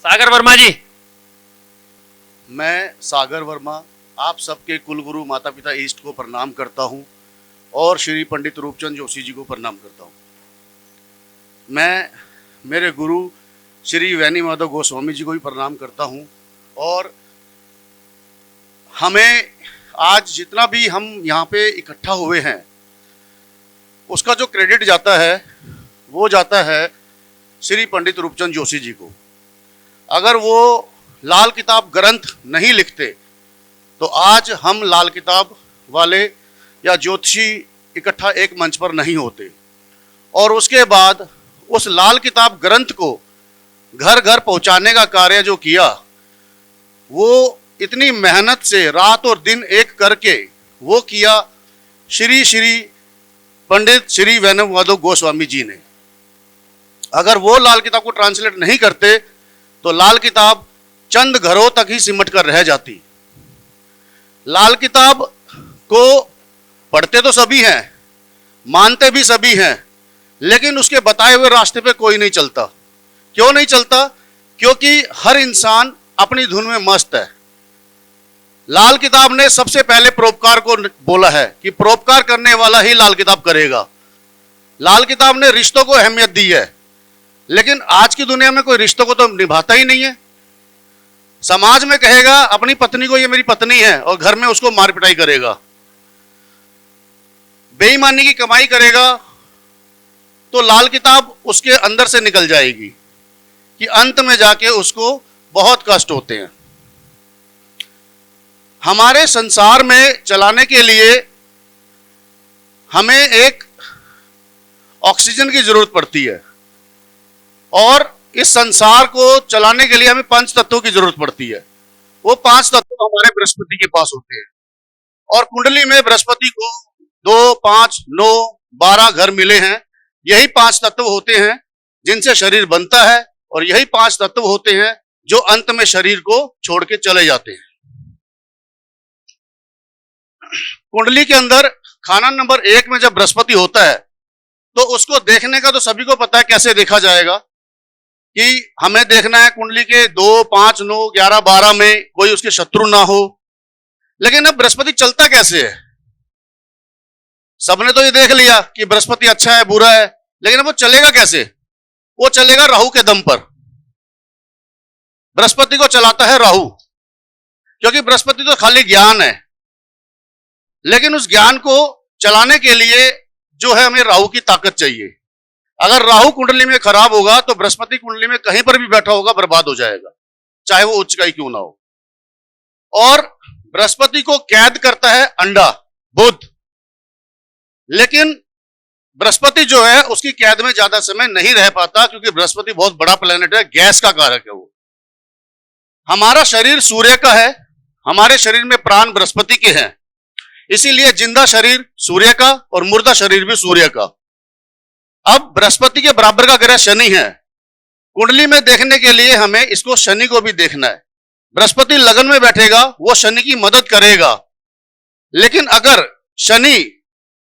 सागर वर्मा जी। मैं सागर वर्मा आप सबके कुलगुरु माता पिता ईस्ट को प्रणाम करता हूं और श्री पंडित रूपचंद जोशी जी को प्रणाम करता हूं। मैं मेरे गुरु श्री वैनी माधव गोस्वामी जी को भी प्रणाम करता हूं। और हमें आज जितना भी हम यहाँ पे इकट्ठा हुए हैं उसका जो क्रेडिट जाता है वो जाता है श्री पंडित रूपचंद जोशी जी को। अगर वो लाल किताब ग्रंथ नहीं लिखते तो आज हम लाल किताब वाले या ज्योतिषी इकट्ठा एक मंच पर नहीं होते। और उसके बाद उस लाल किताब ग्रंथ को घर घर पहुंचाने का कार्य जो किया वो इतनी मेहनत से रात और दिन एक करके वो किया श्री श्री पंडित श्री वैनी माधव गोस्वामी जी ने। अगर वो लाल किताब को ट्रांसलेट नहीं करते तो लाल किताब चंद घरों तक ही सिमट कर रह जाती। लाल किताब को पढ़ते तो सभी हैं, मानते भी सभी हैं, लेकिन उसके बताए हुए रास्ते पे कोई नहीं चलता। क्यों नहीं चलता? क्योंकि हर इंसान अपनी धुन में मस्त है। लाल किताब ने सबसे पहले परोपकार को बोला है कि परोपकार करने वाला ही लाल किताब करेगा। लाल किताब ने रिश्तों को अहमियत दी है, लेकिन आज की दुनिया में कोई रिश्तों को तो निभाता ही नहीं है। समाज में कहेगा अपनी पत्नी को ये मेरी पत्नी है और घर में उसको मार पिटाई करेगा, बेईमानी की कमाई करेगा, तो लाल किताब उसके अंदर से निकल जाएगी कि अंत में जाके उसको बहुत कष्ट होते हैं। हमारे संसार में चलाने के लिए हमें एक ऑक्सीजन की जरूरत पड़ती है और इस संसार को चलाने के लिए हमें 5 तत्वों की जरूरत पड़ती है। वो 5 तत्व हमारे बृहस्पति के पास होते हैं और कुंडली में बृहस्पति को 2, 5, 9, 12 घर मिले हैं। यही 5 तत्व होते हैं जिनसे शरीर बनता है और यही 5 तत्व होते हैं जो अंत में शरीर को छोड़ के चले जाते हैं। कुंडली के अंदर खाना नंबर 1 में जब बृहस्पति होता है तो उसको देखने का तो सभी को पता है कैसे देखा जाएगा कि हमें देखना है कुंडली के 2, 5, 9, 11, 12 में कोई उसके शत्रु ना हो। लेकिन अब बृहस्पति चलता कैसे है? सबने तो ये देख लिया कि बृहस्पति अच्छा है बुरा है, लेकिन अब वो चलेगा कैसे? वो चलेगा राहु के दम पर। बृहस्पति को चलाता है राहु, क्योंकि बृहस्पति तो खाली ज्ञान है, लेकिन उस ज्ञान को चलाने के लिए जो है हमें राहु की ताकत चाहिए। अगर राहु कुंडली में खराब होगा तो बृहस्पति कुंडली में कहीं पर भी बैठा होगा बर्बाद हो जाएगा, चाहे वो उच्च का ही क्यों ना हो। और बृहस्पति को कैद करता है अंडा बुध, लेकिन बृहस्पति जो है उसकी कैद में ज्यादा समय नहीं रह पाता, क्योंकि बृहस्पति बहुत बड़ा प्लेनेट है, गैस का कारक है वो। हमारा शरीर सूर्य का है, हमारे शरीर में प्राण बृहस्पति के हैं, इसीलिए जिंदा शरीर सूर्य का और मुर्दा शरीर भी सूर्य का। अब बृहस्पति के बराबर का ग्रह शनि है। कुंडली में देखने के लिए हमें इसको शनि को भी देखना है। बृहस्पति लगन में बैठेगा, वो शनि की मदद करेगा, लेकिन अगर शनि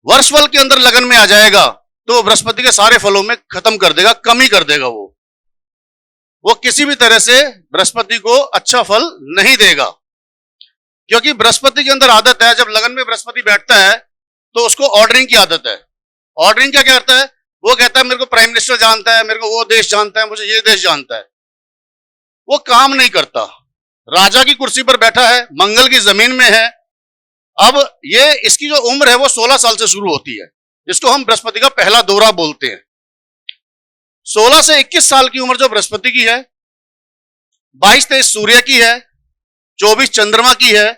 वर्षफल के अंदर लगन में आ जाएगा तो बृहस्पति के सारे फलों में खत्म कर देगा, कमी कर देगा। वो किसी भी तरह से बृहस्पति को अच्छा फल नहीं देगा, क्योंकि बृहस्पति के अंदर आदत है, जब लगन में बृहस्पति बैठता है तो उसको ऑर्डरिंग की आदत है। ऑर्डरिंग क्या करता है? वो कहता है मेरे को प्राइम मिनिस्टर जानता है, मेरे को वो देश जानता है, मुझे ये देश जानता है। वो काम नहीं करता। राजा की कुर्सी पर बैठा है, मंगल की जमीन में है। अब ये इसकी जो उम्र है वो 16 साल से शुरू होती है, जिसको हम बृहस्पति का पहला दौरा बोलते हैं। 16 से 21 साल की उम्र जो बृहस्पति की है, 22-23 सूर्य की है, 24 चंद्रमा की है।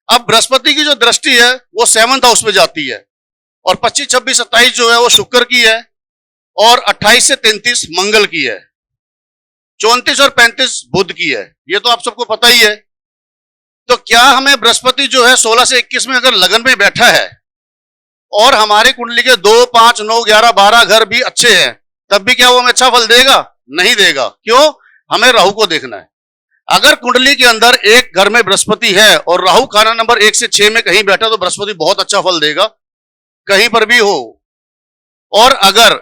अब बृहस्पति की जो दृष्टि है वो 7th हाउस में जाती है और 25, 26, 27 जो है वो शुक्र की है और 28 से 33 मंगल की है, 34 और 35 बुध की है। ये तो आप सबको पता ही है। तो क्या हमें बृहस्पति जो है 16 से 21 में अगर लगन में बैठा है और हमारी कुंडली के 2, 5, 9, 11, 12 घर भी अच्छे हैं, तब भी क्या वो हमें अच्छा फल देगा? नहीं देगा। क्यों? हमें राहु को देखना है। अगर कुंडली के अंदर एक घर में बृहस्पति है और राहु खाना नंबर 1 से 6 में कहीं बैठा तो बृहस्पति बहुत अच्छा फल देगा, कहीं पर भी हो। और अगर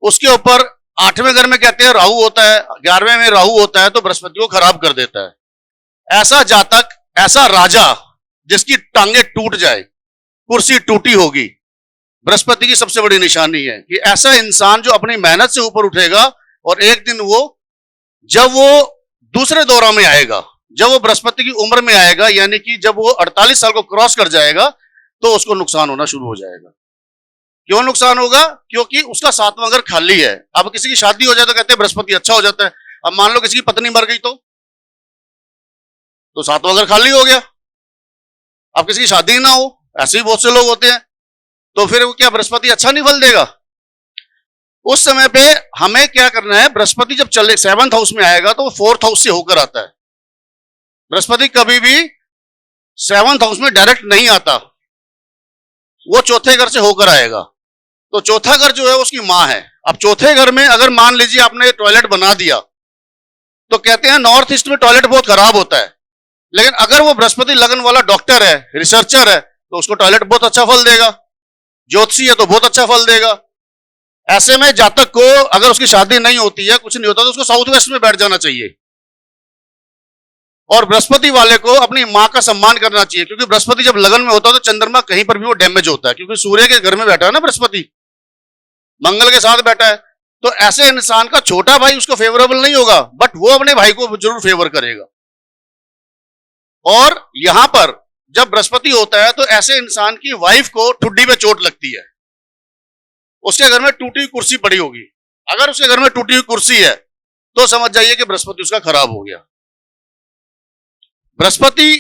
उसके ऊपर 8वें घर में कहते हैं राहु होता है, 11वें में राहु होता है तो बृहस्पति को खराब कर देता है। ऐसा जातक, ऐसा राजा जिसकी टांगे टूट जाए, कुर्सी टूटी होगी, बृहस्पति की सबसे बड़ी निशानी है कि ऐसा इंसान जो अपनी मेहनत से ऊपर उठेगा और एक दिन जब वो दूसरे दौरा में आएगा, जब वो बृहस्पति की उम्र में आएगा, यानी कि जब वो 48 साल को क्रॉस कर जाएगा तो उसको नुकसान होना शुरू हो जाएगा। क्यों नुकसान होगा? क्योंकि उसका 7वां घर खाली है। अब किसी की शादी हो जाए तो कहते हैं बृहस्पति अच्छा हो जाता है। अब मान लो किसी की पत्नी मर गई तो 7वां घर खाली हो गया। अब किसी की शादी ना हो, ऐसे ही बहुत से लोग होते हैं, तो फिर वो क्या बृहस्पति अच्छा नहीं फल देगा? उस समय पे हमें क्या करना है, बृहस्पति जब चले 7th हाउस में आएगा तो वो 4th हाउस से होकर आता है। बृहस्पति कभी भी 7th हाउस में डायरेक्ट नहीं आता, वो चौथे घर से होकर आएगा। तो चौथा घर जो है उसकी मां है। अब चौथे घर में अगर मान लीजिए आपने टॉयलेट बना दिया तो कहते हैं नॉर्थ ईस्ट में टॉयलेट बहुत खराब होता है, लेकिन अगर वो बृहस्पति लगन वाला डॉक्टर है, रिसर्चर है, तो उसको टॉयलेट बहुत अच्छा फल देगा। ज्योतिषी है तो बहुत अच्छा फल देगा। ऐसे में जातक को अगर उसकी शादी नहीं होती है, कुछ नहीं होता, तो उसको साउथ वेस्ट में बैठ जाना चाहिए। और बृहस्पति वाले को अपनी मां का सम्मान करना चाहिए, क्योंकि बृहस्पति जब लगन में होता है तो चंद्रमा कहीं पर भी वो डैमेज होता है, क्योंकि सूर्य के घर में बैठा है ना बृहस्पति, मंगल के साथ बैठा है। तो ऐसे इंसान का छोटा भाई उसको फेवरेबल नहीं होगा, बट वो अपने भाई को जरूर फेवर करेगा। और यहां पर जब बृहस्पति होता है तो ऐसे इंसान की वाइफ को ठुड्डी में चोट लगती है, उसके घर में टूटी हुई कुर्सी पड़ी होगी। अगर उसके घर में टूटी हुई कुर्सी है तो समझ जाइए कि बृहस्पति उसका खराब हो गया। बृहस्पति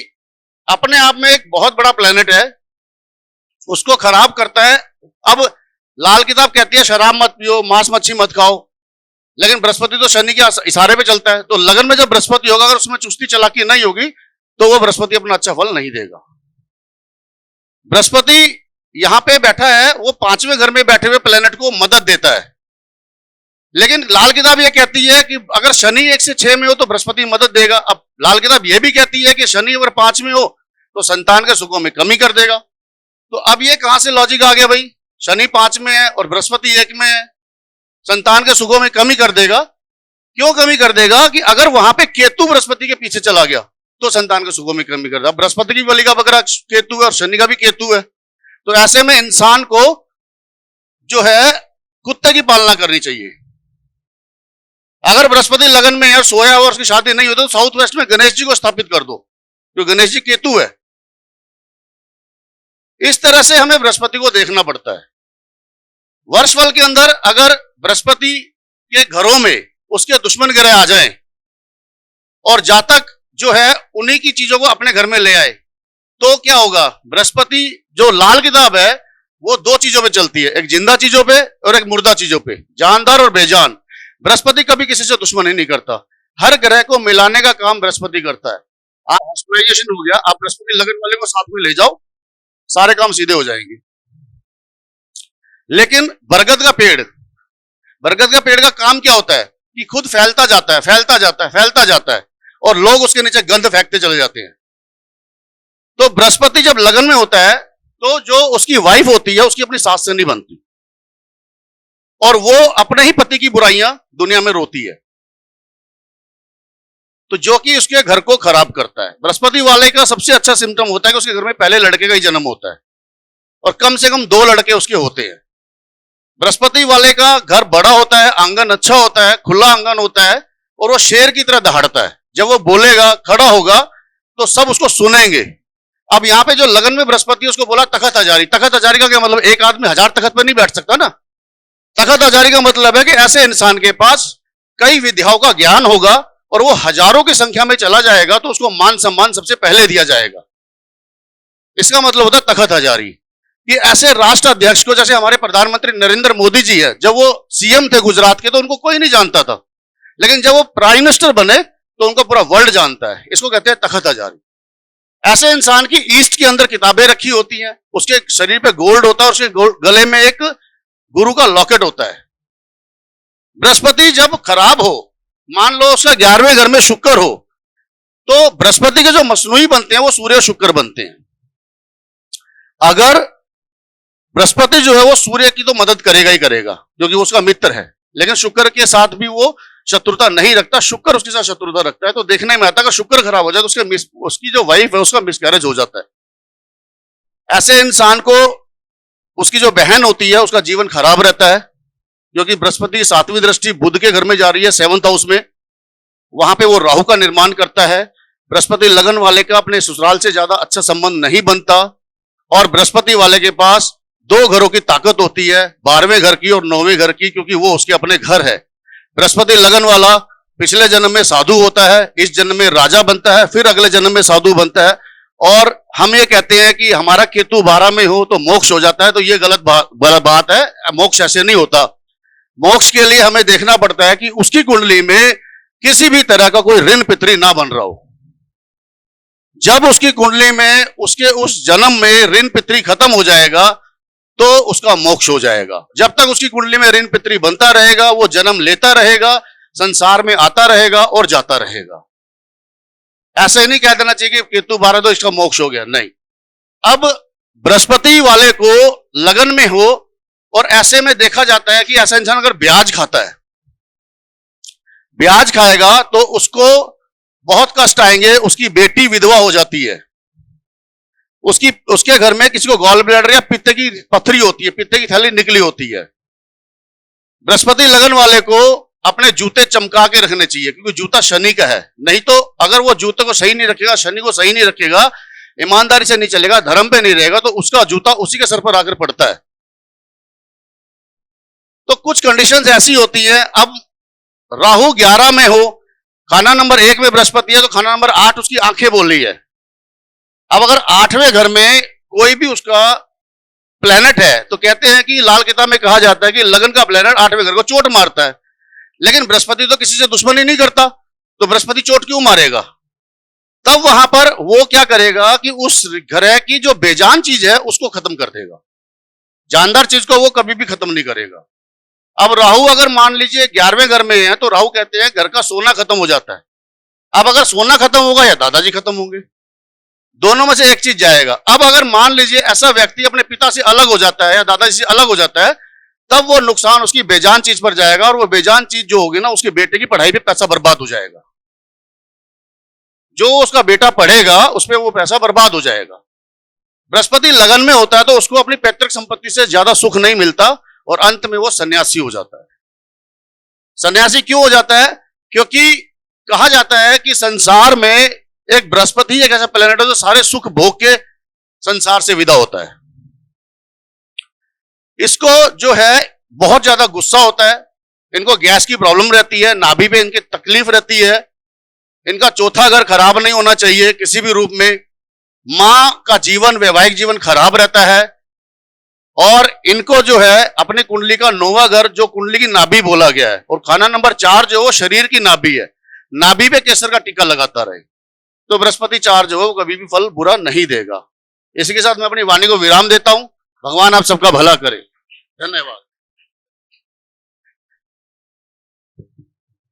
अपने आप में एक बहुत बड़ा प्लेनेट है, उसको खराब करता है। अब लाल किताब कहती है शराब मत पियो, मांस मच्छी मत खाओ, लेकिन बृहस्पति तो शनि के इशारे पे चलता है। तो लगन में जब बृहस्पति होगा, अगर उसमें चुस्ती चालाकी नहीं होगी तो वो बृहस्पति अपना अच्छा फल नहीं देगा। बृहस्पति यहां पे बैठा है, वो 5वें घर में बैठे हुए प्लेनेट को मदद देता है, लेकिन लाल किताब यह कहती है कि अगर शनि 1 से 6 में हो तो बृहस्पति मदद देगा। अब लाल किताब यह भी कहती है कि शनि अगर 5 में हो तो संतान के सुखों में कमी कर देगा। तो अब ये कहां से लॉजिक आ गया भाई? शनि 5 में है और बृहस्पति 1 में है, संतान के सुखों में कमी कर देगा। क्यों कमी कर देगा? कि अगर वहां पे केतु बृहस्पति के पीछे चला गया तो संतान के सुखों में कमी कर देगा। बृहस्पति की बलि का बकरा केतु है और शनि का भी केतु है। तो ऐसे में इंसान को जो है कुत्ते की पालना करनी चाहिए। अगर बृहस्पति लगन में है, सोया और उसकी शादी नहीं होती, तो साउथ वेस्ट में गणेश जी को स्थापित कर दो, जो गणेश जी केतु है। इस तरह से हमें बृहस्पति को देखना पड़ता है। वर्षफल के अंदर अगर बृहस्पति के घरों में उसके दुश्मन ग्रह आ जाएं और जातक जो है उन्हीं की चीजों को अपने घर में ले आए, तो क्या होगा? बृहस्पति जो लाल किताब है वो 2 चीजों पे चलती है, एक जिंदा चीजों पे और एक मुर्दा चीजों पे, जानदार और बेजान। बृहस्पति कभी किसी से दुश्मनी नहीं करता, हर ग्रह को मिलाने का काम बृहस्पति करता है। आप हॉस्पिटलाइजेशन हो गया, आप बृहस्पति लगन वाले को साथ में ले जाओ, सारे काम सीधे हो जाएंगे। लेकिन बरगद का पेड़ का काम क्या होता है कि खुद फैलता जाता है, फैलता जाता है, फैलता जाता है, और लोग उसके नीचे गंध फेंकते चले जाते हैं। तो बृहस्पति जब लगन में होता है तो जो उसकी वाइफ होती है उसकी अपनी सास से नहीं बनती, और वो अपने ही पति की बुराइयां दुनिया में रोती है, तो जो कि उसके घर को खराब करता है। बृहस्पति वाले का सबसे अच्छा सिम्टम होता है कि उसके घर में पहले लड़के का ही जन्म होता है और कम से कम 2 लड़के उसके होते हैं। बृहस्पति वाले का घर बड़ा होता है, आंगन अच्छा होता है, खुला आंगन होता है, और वो शेर की तरह दहाड़ता है। जब वो बोलेगा, खड़ा होगा, तो सब उसको सुनेंगे। अब यहां पे जो लगन में बृहस्पति उसको बोला तखत हजारी। तखत हजारी का क्या मतलब? एक आदमी 1000 तखत पर नहीं बैठ सकता ना। तखत हजारी का मतलब है कि ऐसे इंसान के पास कई विद्याओं का ज्ञान होगा और वो हजारों की संख्या में चला जाएगा तो उसको मान सम्मान सबसे पहले दिया जाएगा। इसका मतलब होता है तखत हजारी। कि ऐसे राष्ट्र अध्यक्ष को, जैसे हमारे प्रधानमंत्री नरेंद्र मोदी जी है, जब वो सीएम थे गुजरात के तो उनको कोई नहीं जानता था, लेकिन जब वो प्राइम मिनिस्टर बने तो उनको पूरा वर्ल्ड जानता है। इसको कहते हैं तखत हजारी। ऐसे इंसान की ईस्ट के अंदर किताबें रखी होती हैं, उसके शरीर पे गोल्ड होता है, उसके गले में एक गुरु का लॉकेट होता है। बृहस्पति जब खराब हो, मान लो उसका 11वें घर में शुक्र हो, तो बृहस्पति के जो मसनूई बनते हैं वो सूर्य और शुक्र बनते हैं। अगर बृहस्पति जो है वो सूर्य की तो मदद करेगा ही करेगा, क्योंकि वो उसका मित्र है, लेकिन शुक्र के साथ भी वो शत्रुता नहीं रखता, शुक्र उसके साथ शत्रुता रखता है। तो देखने में आता है कि शुक्र खराब हो जाए तो उसकी जो वाइफ है उसका मिसकैरेज हो जाता है। ऐसे इंसान को उसकी जो बहन होती है उसका जीवन खराब रहता है, क्योंकि बृहस्पति 7वीं दृष्टि बुध के घर में जा रही है 7th हाउस में, वहां पे वो राहु का निर्माण करता है। बृहस्पति लगन वाले का अपने ससुराल से ज्यादा अच्छा संबंध नहीं बनता, और बृहस्पति वाले के पास 2 घरों की ताकत होती है, 12वें घर की और 9वें घर की, क्योंकि वो उसके अपने घर है। बृहस्पति लगन वाला पिछले जन्म में साधु होता है, इस जन्म में राजा बनता है, फिर अगले जन्म में साधु बनता है। और हम ये कहते हैं कि हमारा केतु 12 में हो तो मोक्ष हो जाता है, तो ये गलत बात है। मोक्ष ऐसे नहीं होता। मोक्ष के लिए हमें देखना पड़ता है कि उसकी कुंडली में किसी भी तरह का कोई ऋण पितरी ना बन रहा हो। जब उसकी कुंडली में उसके उस जन्म में ऋण पितरी खत्म हो जाएगा तो उसका मोक्ष हो जाएगा। जब तक उसकी कुंडली में ऋण पितरी बनता रहेगा, वो जन्म लेता रहेगा, संसार में आता रहेगा और जाता रहेगा। ऐसे ही नहीं कह देना चाहिए कि केतु 12 तो इसका मोक्ष हो गया, नहीं। अब बृहस्पति वाले को लगन में हो और ऐसे में देखा जाता है कि ऐसा इंसान अगर ब्याज खाता है, ब्याज खाएगा तो उसको बहुत कष्ट आएंगे। उसकी बेटी विधवा हो जाती है, उसके घर में किसी को गॉल ब्लैडर या पित्त की पथरी होती है, पित्त की थैली निकली होती है। बृहस्पति लगन वाले को अपने जूते चमका के रखने चाहिए, क्योंकि जूता शनि का है। नहीं तो अगर वो जूते को सही नहीं रखेगा, शनि को सही नहीं रखेगा, ईमानदारी से नहीं चलेगा, धर्म पे नहीं रहेगा, तो उसका जूता उसी के सर पर आकर पड़ता है। तो कुछ कंडीशंस ऐसी होती है। अब राहु 11 में हो, खाना नंबर 1 में बृहस्पति है, तो खाना नंबर 8 उसकी आंखें बोल रही है। अब अगर 8वें घर में कोई भी उसका प्लेनेट है तो कहते हैं कि लाल किताब में कहा जाता है कि लगन का प्लेनेट 8वें घर को चोट मारता है। लेकिन बृहस्पति तो किसी से दुश्मनी नहीं करता, तो बृहस्पति चोट क्यों मारेगा? तब वहां पर वो क्या करेगा कि उस ग्रह की जो बेजान चीज है उसको खत्म कर देगा। जानदार चीज को वो कभी भी खत्म नहीं करेगा। अब राहु अगर मान लीजिए 11वें घर में है तो राहु कहते हैं घर का सोना खत्म हो जाता है। अब अगर सोना खत्म होगा या दादाजी खत्म होंगे, दोनों में से एक चीज जाएगा। अब अगर मान लीजिए ऐसा व्यक्ति अपने पिता से अलग हो जाता है या दादाजी से अलग हो जाता है, तब वो नुकसान उसकी बेजान चीज पर जाएगा, और वो बेजान चीज जो होगी ना उसके बेटे की पढ़ाई पे पैसा बर्बाद हो जाएगा। जो उसका बेटा पढ़ेगा उस पर वो पैसा बर्बाद हो जाएगा। बृहस्पति लगन में होता है तो उसको अपनी पैतृक संपत्ति से ज्यादा सुख नहीं मिलता, और अंत में वो सन्यासी हो जाता है। सन्यासी क्यों हो जाता है? क्योंकि कहा जाता है कि संसार में एक बृहस्पति एक ऐसा प्लेनेट है जो सारे सुख भोग के संसार से विदा होता है। इसको जो है बहुत ज्यादा गुस्सा होता है, इनको गैस की प्रॉब्लम रहती है, नाभि पे इनकी तकलीफ रहती है, इनका चौथा घर खराब नहीं होना चाहिए किसी भी रूप में, मां का जीवन वैवाहिक जीवन खराब रहता है, और इनको जो है अपनी कुंडली का 9वां घर जो कुंडली की नाभि बोला गया है, और खाना नंबर 4 जो वो शरीर की नाभि है, नाभि पे केसर का टीका लगाता रहे, तो बृहस्पति 4 जो है वो कभी भी फल बुरा नहीं देगा। इसी के साथ मैं अपनी वाणी को विराम देता हूं। भगवान आप सबका भला करे। धन्यवाद।